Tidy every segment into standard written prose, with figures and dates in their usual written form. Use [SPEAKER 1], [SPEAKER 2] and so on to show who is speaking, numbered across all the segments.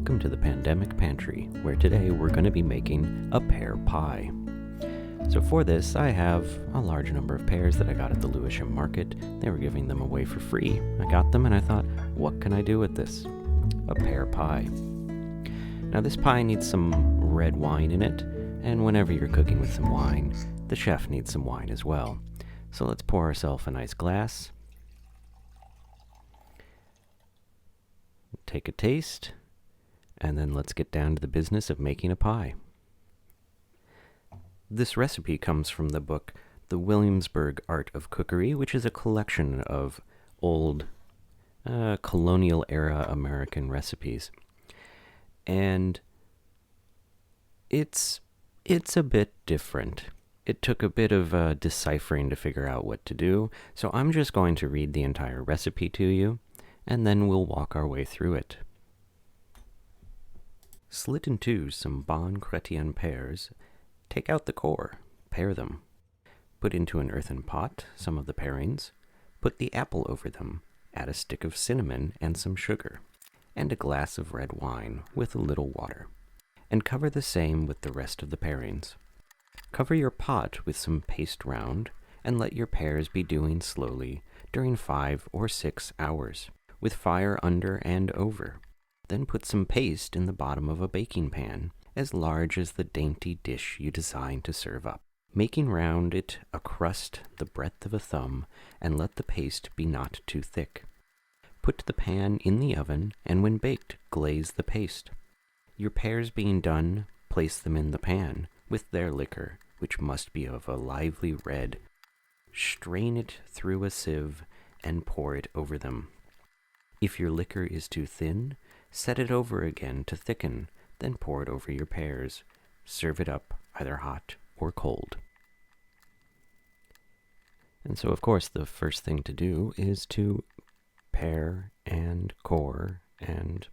[SPEAKER 1] Welcome to the Pandemic Pantry, where today we're going to be making a pear pie. So for this, I have a large number of pears that I got at the Lewisham Market. They were giving them away for free. I got them and I thought, what can I do with this? A pear pie. Now this pie needs some red wine in it, and whenever you're cooking with some wine, the chef needs some wine as well. So let's pour ourselves a nice glass. Take a taste, and then let's get down to the business of making a pie. This recipe comes from the book The Williamsburg Art of Cookery, which is a collection of old colonial-era American recipes. And it's a bit different. It took a bit of deciphering to figure out what to do, so I'm just going to read the entire recipe to you, and then we'll walk our way through it. Slit in two some Bon Chretien pears. Take out the core. Pare them. Put into an earthen pot some of the parings. Put the apple over them. Add a stick of cinnamon and some sugar, and a glass of red wine with a little water. And cover the same with the rest of the parings. Cover your pot with some paste round, and let your pears be doing slowly during 5 or 6 hours, with fire under and over. Then put some paste in the bottom of a baking pan, as large as the dainty dish you design to serve up, making round it a crust the breadth of a thumb, and let the paste be not too thick. Put the pan in the oven, and when baked, glaze the paste. Your pears being done, place them in the pan, with their liquor, which must be of a lively red. Strain it through a sieve, and pour it over them. If your liquor is too thin, set it over again to thicken, then pour it over your pears. Serve it up either hot or cold. And so, of course, the first thing to do is to pare and core and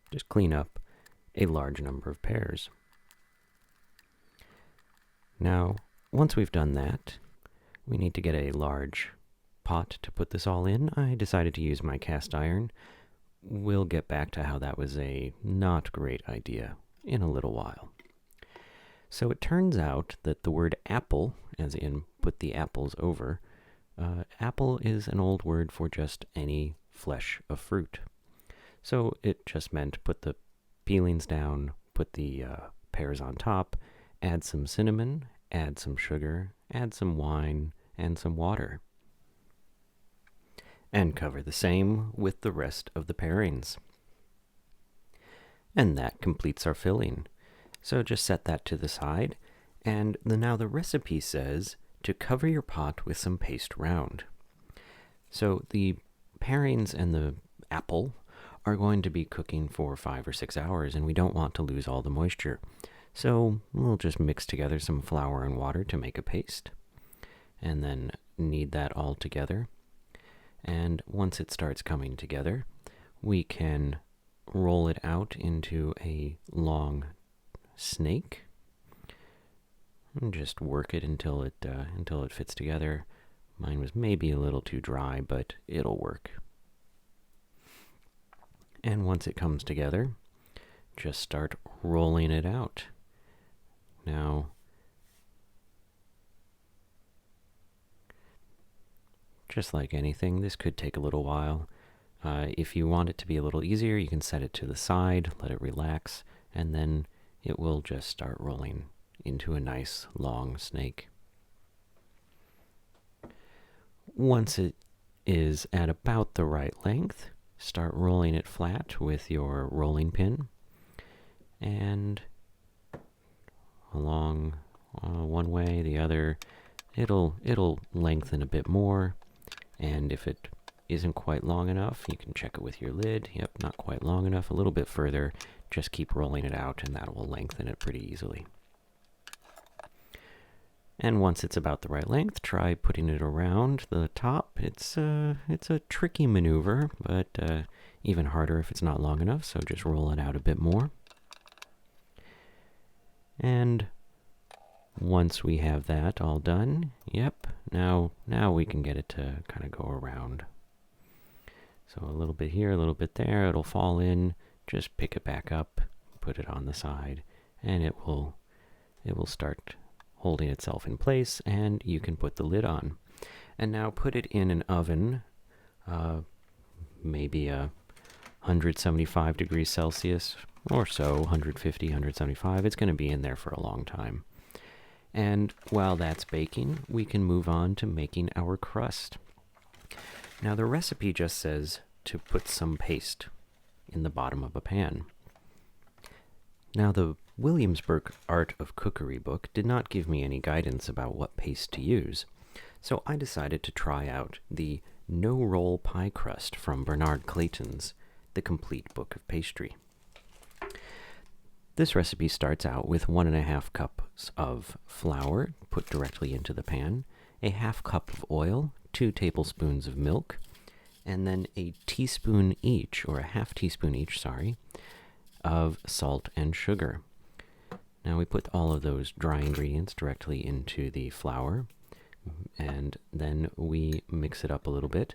[SPEAKER 1] just clean up a large number of pears. Now, once we've done that, we need to get a large pot to put this all in. I decided to use my cast iron. We'll get back to how that was a not great idea in a little while. So it turns out that the word apple, as in put the apples over, apple is an old word for just any flesh of fruit. So it just meant put the peelings down, put the pears on top, add some cinnamon, add some sugar, add some wine, and some water. And cover the same with the rest of the parings. And that completes our filling. So just set that to the side, and now the recipe says to cover your pot with some paste round. So the parings and the apple are going to be cooking for 5 or 6 hours, and we don't want to lose all the moisture. So we'll just mix together some flour and water to make a paste, and then knead that all together. And once it starts coming together, we can roll it out into a long snake and just work it until it fits together. Mine was maybe a little too dry, but it'll work. And once it comes together, just start rolling it out. Now, just like anything, this could take a little while. If you want it to be a little easier, you can set it to the side, let it relax, and then it will just start rolling into a nice long snake. Once it is at about the right length, start rolling it flat with your rolling pin, and along one way, the other, it'll lengthen a bit more. And if it isn't quite long enough, you can check it with your lid. Yep, not quite long enough. A little bit further. Just keep rolling it out, and that will lengthen it pretty easily. And once it's about the right length, try putting it around the top. It's a tricky maneuver, but even harder if it's not long enough, so just roll it out a bit more. And once we have that all done, yep, now we can get it to kind of go around. So a little bit here, a little bit there, it'll fall in, just pick it back up, put it on the side, and it will start holding itself in place, and you can put the lid on. And now put it in an oven, maybe 175 degrees Celsius or so, 150, 175. It's going to be in there for a long time. And while that's baking, we can move on to making our crust. Now the recipe just says to put some paste in the bottom of a pan. Now the Williamsburg Art of Cookery book did not give me any guidance about what paste to use, so I decided to try out the no-roll pie crust from Bernard Clayton's The Complete Book of Pastry. This recipe starts out with 1½ cups of flour put directly into the pan, a ½ cup of oil, 2 tablespoons of milk, and then a teaspoon each, or a ½ teaspoon each, of salt and sugar. Now we put all of those dry ingredients directly into the flour, and then we mix it up a little bit,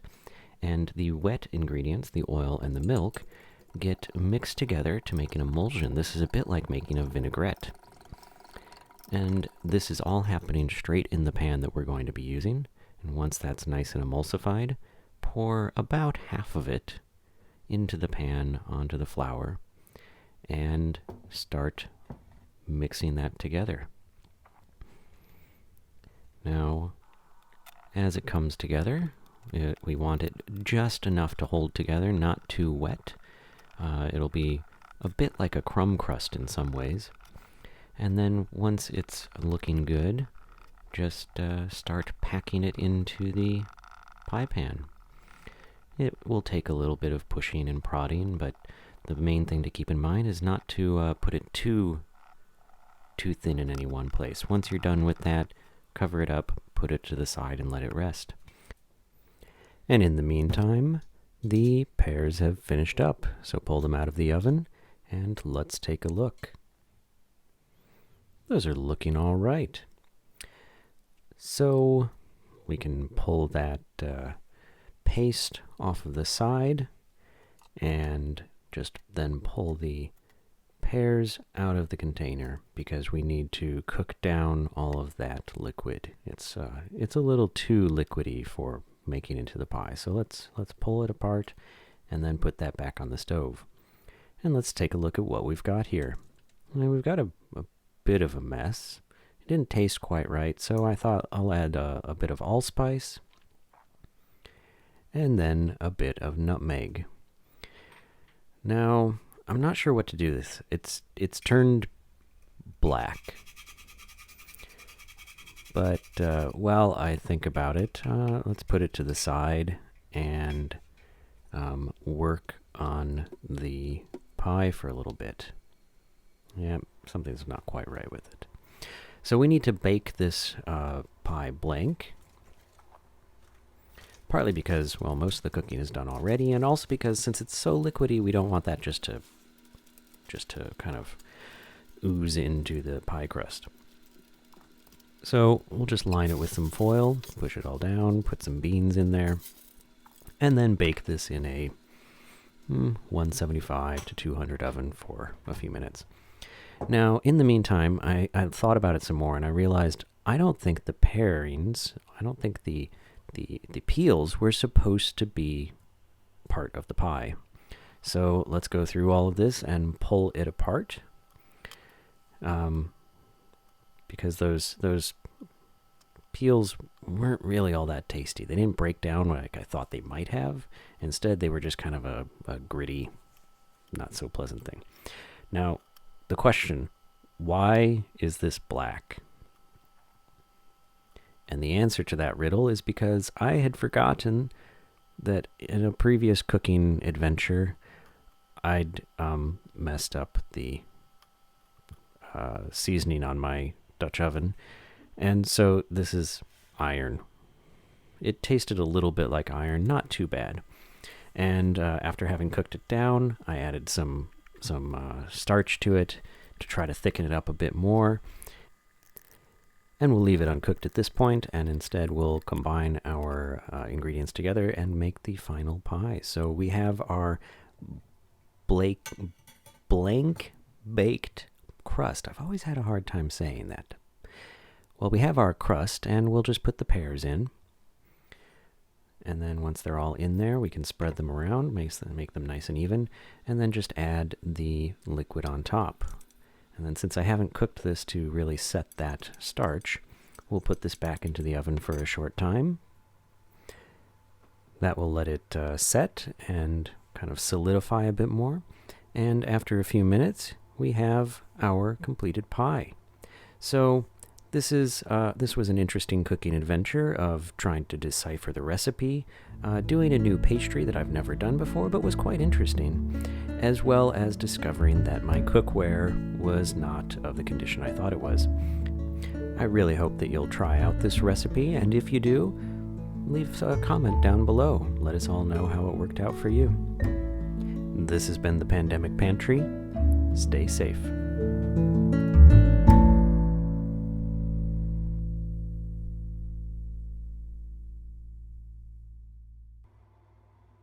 [SPEAKER 1] and the wet ingredients, the oil and the milk, get mixed together to make an emulsion. This is a bit like making a vinaigrette. And this is all happening straight in the pan that we're going to be using. And once that's nice and emulsified, pour about half of it into the pan onto the flour and start mixing that together. Now, as it comes together, we want it just enough to hold together, not too wet. It'll be a bit like a crumb crust in some ways. And then once it's looking good, just start packing it into the pie pan. It will take a little bit of pushing and prodding, but the main thing to keep in mind is not to put it too thin in any one place. Once you're done with that, cover it up, put it to the side, and let it rest. And in the meantime, the pears have finished up, so pull them out of the oven, and let's take a look. Those are looking all right. So we can pull that paste off of the side, and just then pull the pears out of the container, because we need to cook down all of that liquid. It's a little too liquidy for making into the pie. So let's pull it apart and then put that back on the stove. And let's take a look at what we've got here. And we've got a bit of a mess. It didn't taste quite right, so I thought I'll add a bit of allspice and then a bit of nutmeg. Now, I'm not sure what to do with this. It's turned black. But while I think about it, let's put it to the side and work on the pie for a little bit. Yeah, something's not quite right with it. So we need to bake this pie blank. Partly because, well, most of the cooking is done already, and also because since it's so liquidy, we don't want that just to kind of ooze into the pie crust. So we'll just line it with some foil, push it all down, put some beans in there, and then bake this in a 175 to 200 oven for a few minutes. Now, in the meantime, I thought about it some more, and I realized I don't think the pairings, I don't think the peels were supposed to be part of the pie. So let's go through all of this and pull it apart. Because those peels weren't really all that tasty. They didn't break down like I thought they might have. Instead, they were just kind of a gritty, not so pleasant thing. Now, the question, why is this black? And the answer to that riddle is because I had forgotten that in a previous cooking adventure, I'd messed up the seasoning on my Dutch oven, and so this is iron. It tasted a little bit like iron, not too bad. And after having cooked it down, I added some starch to it to try to thicken it up a bit more. And we'll leave it uncooked at this point, and instead we'll combine our ingredients together and make the final pie. So we have our blank baked crust. I've always had a hard time saying that. Well, we have our crust, and we'll just put the pears in. And then once they're all in there, we can spread them around, make them nice and even, and then just add the liquid on top. And then since I haven't cooked this to really set that starch, we'll put this back into the oven for a short time. That will let it set and kind of solidify a bit more. And after a few minutes, we have our completed pie. So this was an interesting cooking adventure of trying to decipher the recipe, doing a new pastry that I've never done before but was quite interesting, as well as discovering that my cookware was not of the condition I thought it was. I really hope that you'll try out this recipe, and if you do, leave a comment down below. Let us all know how it worked out for you. This has been the Pandemic Pantry. Stay safe.